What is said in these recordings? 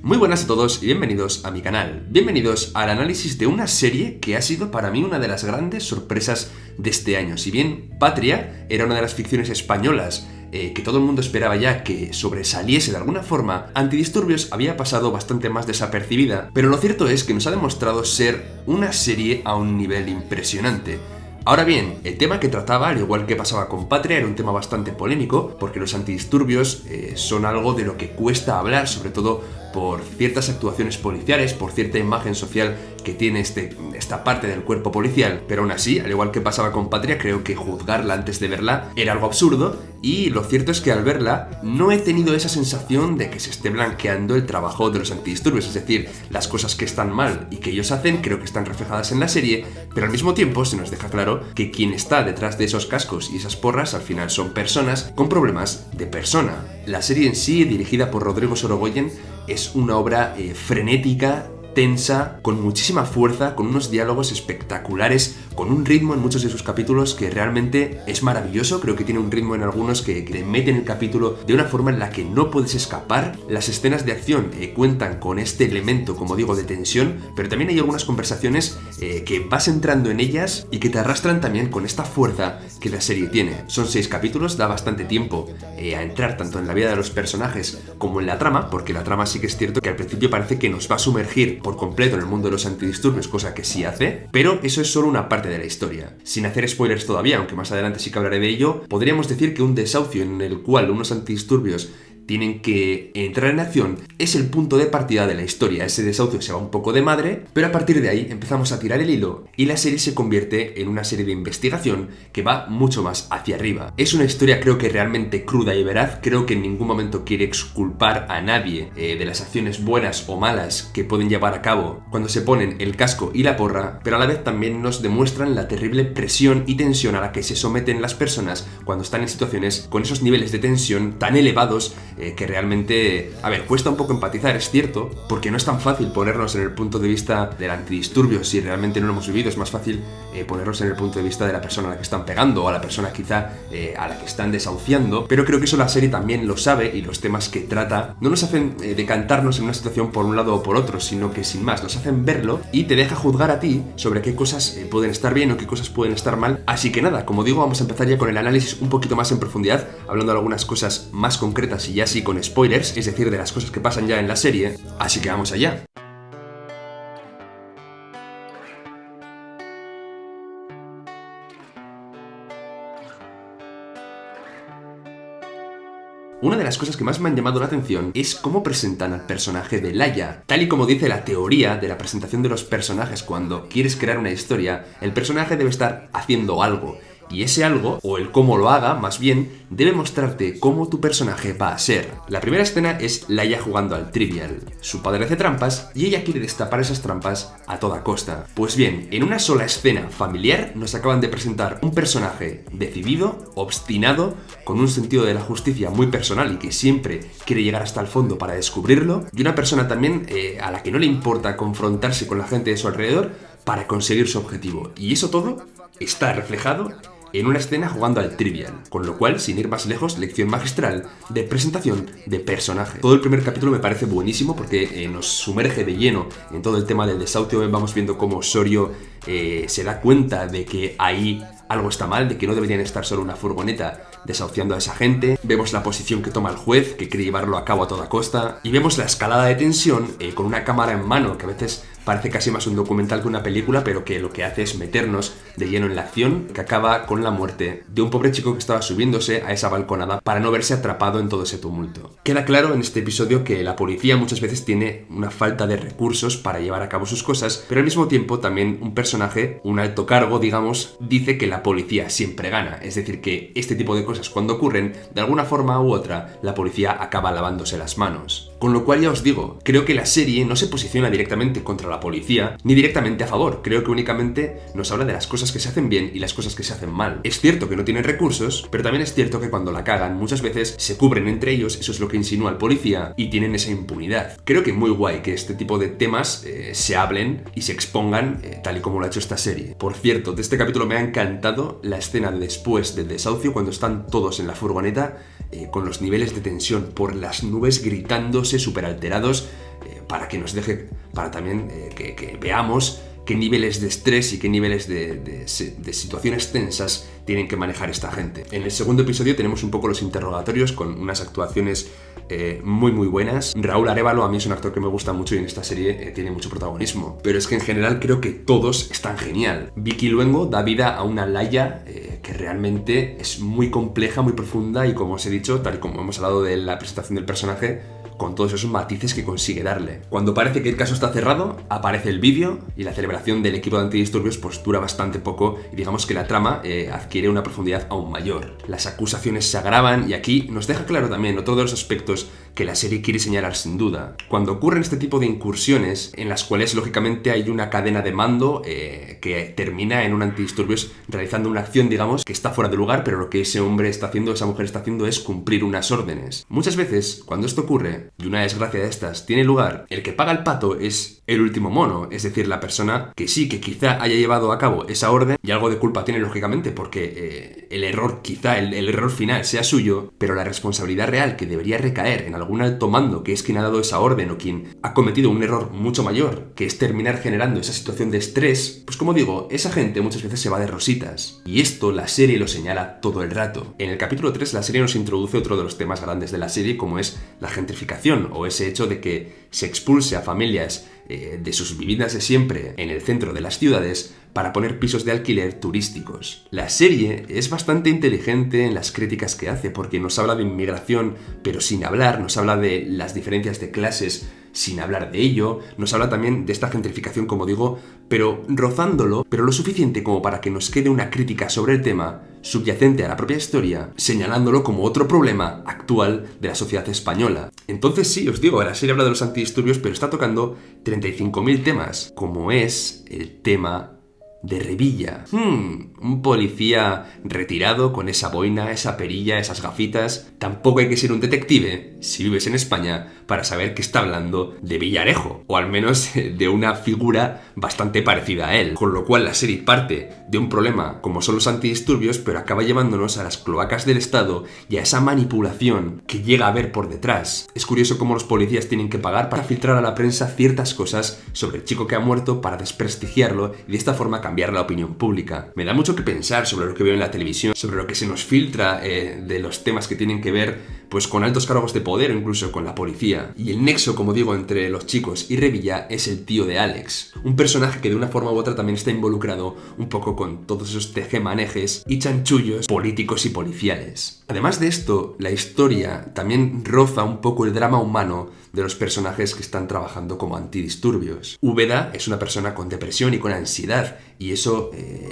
Muy buenas a todos y bienvenidos a mi canal. Bienvenidos al análisis de una serie que ha sido para mí una de las grandes sorpresas de este año. Si bien Patria era una de las ficciones españolas que todo el mundo esperaba ya que sobresaliese de alguna forma, Antidisturbios había pasado bastante más desapercibida, pero lo cierto es que nos ha demostrado ser una serie a un nivel impresionante. Ahora bien, el tema que trataba, al igual que pasaba con Patria, era un tema bastante polémico, porque los antidisturbios son algo de lo que cuesta hablar, sobre todo por ciertas actuaciones policiales, por cierta imagen social que tiene esta parte del cuerpo policial, pero aún así, al igual que pasaba con Patria, creo que juzgarla antes de verla era algo absurdo, y lo cierto es que al verla no he tenido esa sensación de que se esté blanqueando el trabajo de los antidisturbios, es decir, las cosas que están mal y que ellos hacen creo que están reflejadas en la serie, pero al mismo tiempo se nos deja claro que quien está detrás de esos cascos y esas porras al final son personas con problemas de persona. La serie en sí, dirigida por Rodrigo Sorogoyen, es una obra frenética, tensa, con muchísima fuerza, con unos diálogos espectaculares, con un ritmo en muchos de sus capítulos que realmente es maravilloso. Creo que tiene un ritmo en algunos que te meten el capítulo de una forma en la que no puedes escapar. Las escenas de acción cuentan con este elemento, como digo, de tensión, pero también hay algunas conversaciones que vas entrando en ellas y que te arrastran también con esta fuerza que la serie tiene. Son 6 capítulos, da bastante tiempo a entrar tanto en la vida de los personajes como en la trama, porque la trama sí que es cierto que al principio parece que nos va a sumergir por completo en el mundo de los antidisturbios, cosa que sí hace, pero eso es solo una parte de la historia. Sin hacer spoilers todavía, aunque más adelante sí que hablaré de ello, podríamos decir que un desahucio en el cual unos antidisturbios tienen que entrar en acción es el punto de partida de la historia. Ese desahucio se va un poco de madre, pero a partir de ahí empezamos a tirar el hilo y la serie se convierte en una serie de investigación que va mucho más hacia arriba. Es una historia creo que realmente cruda y veraz, creo que en ningún momento quiere exculpar a nadie de las acciones buenas o malas que pueden llevar a cabo cuando se ponen el casco y la porra, pero a la vez también nos demuestran la terrible presión y tensión a la que se someten las personas cuando están en situaciones con esos niveles de tensión tan elevados que realmente, cuesta un poco empatizar, es cierto, porque no es tan fácil ponernos en el punto de vista del antidisturbio si realmente no lo hemos vivido. Es más fácil ponernos en el punto de vista de la persona a la que están pegando o a la persona quizá a la que están desahuciando, pero creo que eso la serie también lo sabe y los temas que trata no nos hacen decantarnos en una situación por un lado o por otro, sino que sin más nos hacen verlo y te deja juzgar a ti sobre qué cosas pueden estar bien o qué cosas pueden estar mal. Así que nada, como digo, vamos a empezar ya con el análisis un poquito más en profundidad, hablando de algunas cosas más concretas y ya sí con spoilers, es decir, de las cosas que pasan ya en la serie, así que vamos allá. Una de las cosas que más me han llamado la atención es cómo presentan al personaje de Laia. Tal y como dice la teoría de la presentación de los personajes cuando quieres crear una historia, el personaje debe estar haciendo algo. Y ese algo, o el cómo lo haga, más bien, debe mostrarte cómo tu personaje va a ser. La primera escena es Laia jugando al Trivial. Su padre hace trampas y ella quiere destapar esas trampas a toda costa. Pues bien, en una sola escena familiar nos acaban de presentar un personaje decidido, obstinado, con un sentido de la justicia muy personal y que siempre quiere llegar hasta el fondo para descubrirlo, y una persona también a la que no le importa confrontarse con la gente de su alrededor para conseguir su objetivo. Y eso todo está reflejado en una escena jugando al Trivial, con lo cual, sin ir más lejos, lección magistral de presentación de personaje. Todo el primer capítulo me parece buenísimo porque nos sumerge de lleno en todo el tema del desahucio. Vamos viendo cómo Sorio se da cuenta de que ahí algo está mal, de que no deberían estar solo una furgoneta desahuciando a esa gente. Vemos la posición que toma el juez, que quiere llevarlo a cabo a toda costa, y vemos la escalada de tensión con una cámara en mano, que a veces parece casi más un documental que una película, pero que lo que hace es meternos de lleno en la acción, que acaba con la muerte de un pobre chico que estaba subiéndose a esa balconada para no verse atrapado en todo ese tumulto. Queda claro en este episodio que la policía muchas veces tiene una falta de recursos para llevar a cabo sus cosas, pero al mismo tiempo también un personaje, un alto cargo, digamos, dice que la policía siempre gana. Es decir, que este tipo de cosas cuando ocurren, de alguna forma u otra, la policía acaba lavándose las manos. Con lo cual ya os digo, creo que la serie no se posiciona directamente contra la policía, ni directamente a favor. Creo que únicamente nos habla de las cosas que se hacen bien y las cosas que se hacen mal. Es cierto que no tienen recursos, pero también es cierto que cuando la cagan, muchas veces se cubren entre ellos, eso es lo que insinúa el policía, y tienen esa impunidad. Creo que es muy guay que este tipo de temas se hablen y se expongan tal y como lo ha hecho esta serie. Por cierto, de este capítulo me ha encantado la escena de después del desahucio, cuando están todos en la furgoneta, con los niveles de tensión por las nubes, gritándose, súper alterados. para que nos deje, para también que veamos qué niveles de estrés y qué niveles de situaciones tensas tienen que manejar esta gente. En el segundo episodio tenemos un poco los interrogatorios con unas actuaciones muy buenas. Raúl Arévalo a mí es un actor que me gusta mucho y en esta serie tiene mucho protagonismo. Pero es que en general creo que todos están genial. Vicky Luengo da vida a una Laia que realmente es muy compleja, muy profunda y, como os he dicho, tal y como hemos hablado de la presentación del personaje, con todos esos matices que consigue darle. Cuando parece que el caso está cerrado, aparece el vídeo y la celebración del equipo de antidisturbios pues dura bastante poco y digamos que la trama adquiere una profundidad aún mayor. Las acusaciones se agravan y aquí nos deja claro también otro de los aspectos que la serie quiere señalar sin duda. Cuando ocurren este tipo de incursiones, en las cuales lógicamente hay una cadena de mando que termina en un antidisturbios realizando una acción, digamos, que está fuera de lugar, pero lo que ese hombre está haciendo, esa mujer está haciendo es cumplir unas órdenes. Muchas veces, cuando esto ocurre, y una desgracia de estas tiene lugar, el que paga el pato es el último mono, es decir, la persona que sí, que quizá haya llevado a cabo esa orden y algo de culpa tiene lógicamente porque el error, quizá el error final sea suyo, pero la responsabilidad real que debería recaer en algún alto mando que es quien ha dado esa orden o quien ha cometido un error mucho mayor, que es terminar generando esa situación de estrés, pues como digo, esa gente muchas veces se va de rositas. Y esto la serie lo señala todo el rato. En el capítulo 3 la serie nos introduce otro de los temas grandes de la serie, como es la gentrificación o ese hecho de que se expulse a familias de sus viviendas de siempre en el centro de las ciudades para poner pisos de alquiler turísticos. La serie es bastante inteligente en las críticas que hace porque nos habla de inmigración pero sin hablar, nos habla de las diferencias de clases sin hablar de ello, nos habla también de esta gentrificación, como digo, pero rozándolo, pero lo suficiente como para que nos quede una crítica sobre el tema subyacente a la propia historia, señalándolo como otro problema actual de la sociedad española. Entonces sí, os digo, la serie habla de los antidisturbios, pero está tocando 35.000 temas, como es el tema de Revilla. Un policía retirado con esa boina, esa perilla, esas gafitas. Tampoco hay que ser un detective, si vives en España, para saber que está hablando de Villarejo, o al menos de una figura bastante parecida a él. Con lo cual la serie parte de un problema como son los antidisturbios, pero acaba llevándonos a las cloacas del Estado y a esa manipulación que llega a haber por detrás. Es curioso cómo los policías tienen que pagar para filtrar a la prensa ciertas cosas sobre el chico que ha muerto para desprestigiarlo y de esta forma cambiar la opinión pública. Me da mucho que pensar sobre lo que veo en la televisión, sobre lo que se nos filtra de los temas que tienen que ver pues con altos cargos de poder o incluso con la policía. Y el nexo, como digo, entre los chicos y Revilla es el tío de Alex, un personaje que de una forma u otra también está involucrado un poco con todos esos tejemanejes y chanchullos políticos y policiales. Además de esto, la historia también roza un poco el drama humano de los personajes que están trabajando como antidisturbios. Úbeda es una persona con depresión y con ansiedad y eso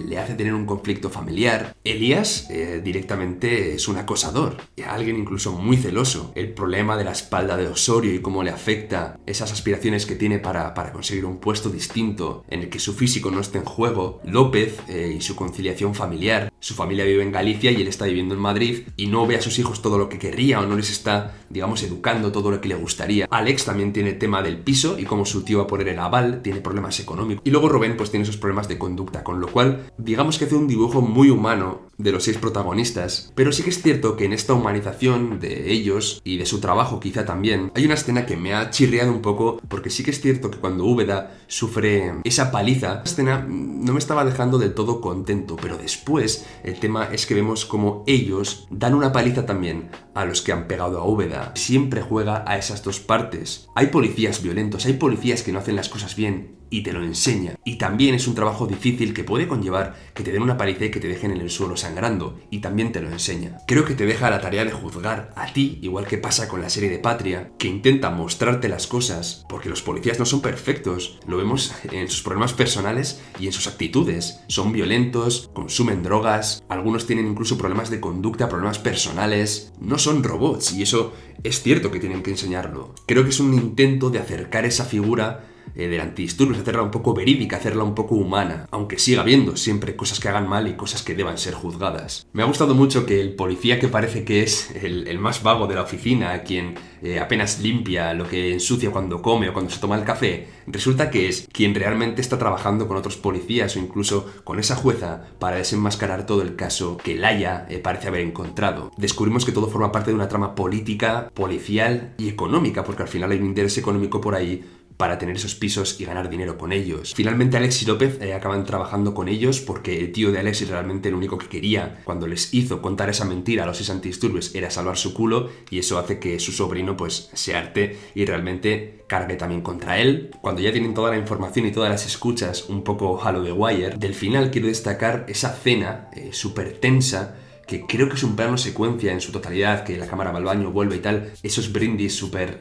le hace tener un conflicto familiar. Elías directamente es un acosador, alguien incluso muy celoso. El problema de la espalda de Osorio y cómo le afecta esas aspiraciones que tiene para conseguir un puesto distinto en el que su físico no esté en juego. López y su conciliación familiar. Su familia vive en Galicia y él está viviendo en Madrid y no ve a sus hijos todo lo que querría o no les está, digamos, educando todo lo que le gustaría. Alex también tiene el tema del piso y como su tío va a poner el aval, tiene problemas económicos. Y luego Rubén pues tiene esos problemas de conducta, con lo cual digamos que hace un dibujo muy humano de los 6 protagonistas. Pero sí que es cierto que en esta humanización de ellos y de su trabajo quizá también, hay una escena que me ha chirriado un poco porque sí que es cierto que cuando Úbeda sufre esa paliza, la escena no me estaba dejando del todo contento, pero después el tema es que vemos como ellos dan una paliza también a los que han pegado a Úbeda. Siempre juega a esas dos partes. Hay policías violentos, hay policías que no hacen las cosas bien y te lo enseña. Y también es un trabajo difícil que puede conllevar que te den una paliza y que te dejen en el suelo sangrando, y también te lo enseña. Creo que te deja la tarea de juzgar a ti, igual que pasa con la serie de Patria, que intenta mostrarte las cosas, porque los policías no son perfectos, lo vemos en sus problemas personales y en sus actitudes. Son violentos, consumen drogas, algunos tienen incluso problemas de conducta, problemas personales, no son robots, y eso es cierto que tienen que enseñarlo. Creo que es un intento de acercar esa figura del antidisturbios, hacerla un poco verídica, hacerla un poco humana, aunque siga habiendo siempre cosas que hagan mal y cosas que deban ser juzgadas. Me ha gustado mucho que el policía que parece que es el más vago de la oficina, quien apenas limpia lo que ensucia cuando come o cuando se toma el café, resulta que es quien realmente está trabajando con otros policías o incluso con esa jueza para desenmascarar todo el caso que Laia parece haber encontrado. Descubrimos que todo forma parte de una trama política, policial y económica, porque al final hay un interés económico por ahí para tener esos pisos y ganar dinero con ellos. Finalmente Alex y López acaban trabajando con ellos porque el tío de Alex realmente lo único que quería cuando les hizo contar esa mentira a los 6 antidisturbios era salvar su culo, y eso hace que su sobrino pues se harte y realmente cargue también contra él. Cuando ya tienen toda la información y todas las escuchas un poco a lo de Wire, del final quiero destacar esa cena súper tensa, que creo que es un plano secuencia en su totalidad, que la cámara va al baño, vuelve y tal, esos brindis súper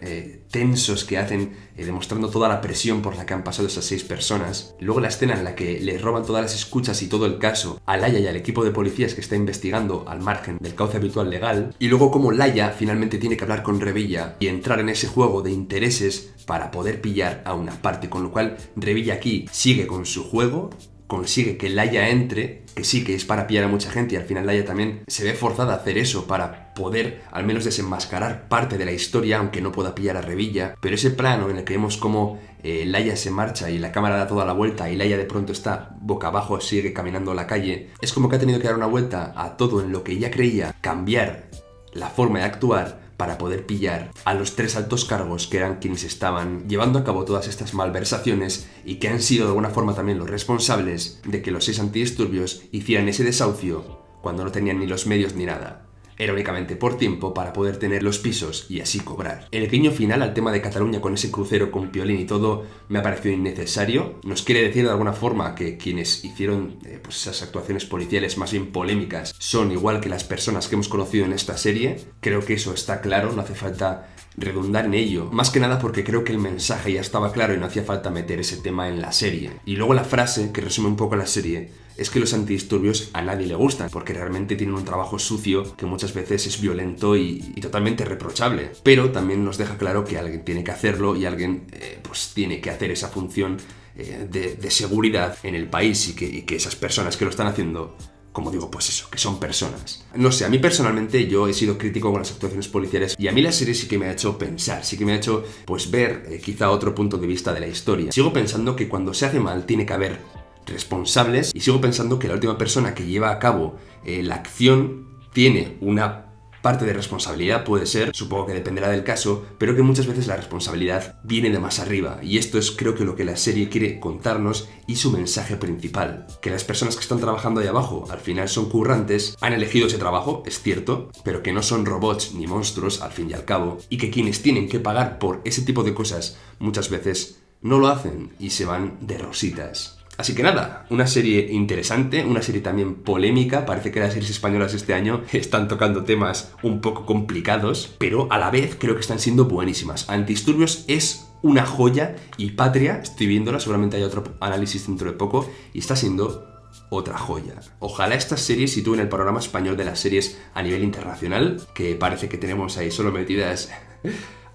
tensos que hacen, demostrando toda la presión por la que han pasado esas 6 personas. Luego la escena en la que le roban todas las escuchas y todo el caso a Laia y al equipo de policías que está investigando al margen del cauce habitual legal. Y luego como Laia finalmente tiene que hablar con Revilla y entrar en ese juego de intereses para poder pillar a una parte, con lo cual Revilla aquí sigue con su juego, consigue que Laia entre, que sí que es para pillar a mucha gente, y al final Laia también se ve forzada a hacer eso para poder al menos desenmascarar parte de la historia, aunque no pueda pillar a Revilla. Pero ese plano en el que vemos cómo Laia se marcha y la cámara da toda la vuelta y Laia de pronto está boca abajo, sigue caminando a la calle, es como que ha tenido que dar una vuelta a todo en lo que ella creía, cambiar la forma de actuar para poder pillar a los 3 altos cargos que eran quienes estaban llevando a cabo todas estas malversaciones y que han sido de alguna forma también los responsables de que los 6 antidisturbios hicieran ese desahucio cuando no tenían ni los medios ni nada. Era únicamente por tiempo para poder tener los pisos y así cobrar. El guiño final al tema de Cataluña con ese crucero con Piolín y todo me ha parecido innecesario. Nos quiere decir de alguna forma que quienes hicieron pues esas actuaciones policiales más bien polémicas son igual que las personas que hemos conocido en esta serie. Creo que eso está claro, no hace falta redundar en ello. Más que nada porque creo que el mensaje ya estaba claro y no hacía falta meter ese tema en la serie. Y luego la frase que resume un poco la serie es que los antidisturbios a nadie le gustan, porque realmente tienen un trabajo sucio que muchas veces es violento y totalmente reprochable. Pero también nos deja claro que alguien tiene que hacerlo y alguien pues tiene que hacer esa función de seguridad en el país, y que esas personas que lo están haciendo, como digo, pues eso, que son personas. No sé, a mí personalmente yo he sido crítico con las actuaciones policiales y a mí la serie sí que me ha hecho pensar, sí que me ha hecho pues ver quizá otro punto de vista de la historia. Sigo pensando que cuando se hace mal tiene que haber responsables, y sigo pensando que la última persona que lleva a cabo la acción tiene una parte de responsabilidad, puede ser, supongo que dependerá del caso, pero que muchas veces la responsabilidad viene de más arriba, y esto es creo que lo que la serie quiere contarnos y su mensaje principal, que las personas que están trabajando ahí abajo al final son currantes, han elegido ese trabajo, es cierto, pero que no son robots ni monstruos al fin y al cabo, y que quienes tienen que pagar por ese tipo de cosas muchas veces no lo hacen y se van de rositas. Así que nada, una serie interesante, una serie también polémica. Parece que las series españolas este año están tocando temas un poco complicados, pero a la vez creo que están siendo buenísimas. Antidisturbios es una joya, y Patria, estoy viéndola, seguramente hay otro análisis dentro de poco, y está siendo otra joya. Ojalá estas series sitúen el panorama español de las series a nivel internacional, que parece que tenemos ahí solo metidas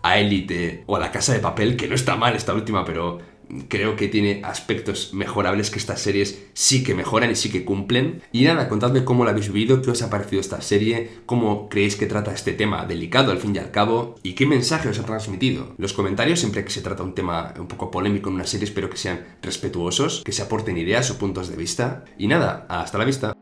a Élite o a La Casa de Papel, que no está mal esta última, pero creo que tiene aspectos mejorables que estas series sí que mejoran y sí que cumplen. Y nada, contadme cómo la habéis vivido, qué os ha parecido esta serie, cómo creéis que trata este tema delicado al fin y al cabo, y qué mensaje os ha transmitido. Los comentarios, siempre que se trata un tema un poco polémico en una serie, espero que sean respetuosos, que se aporten ideas o puntos de vista. Y nada, hasta la vista.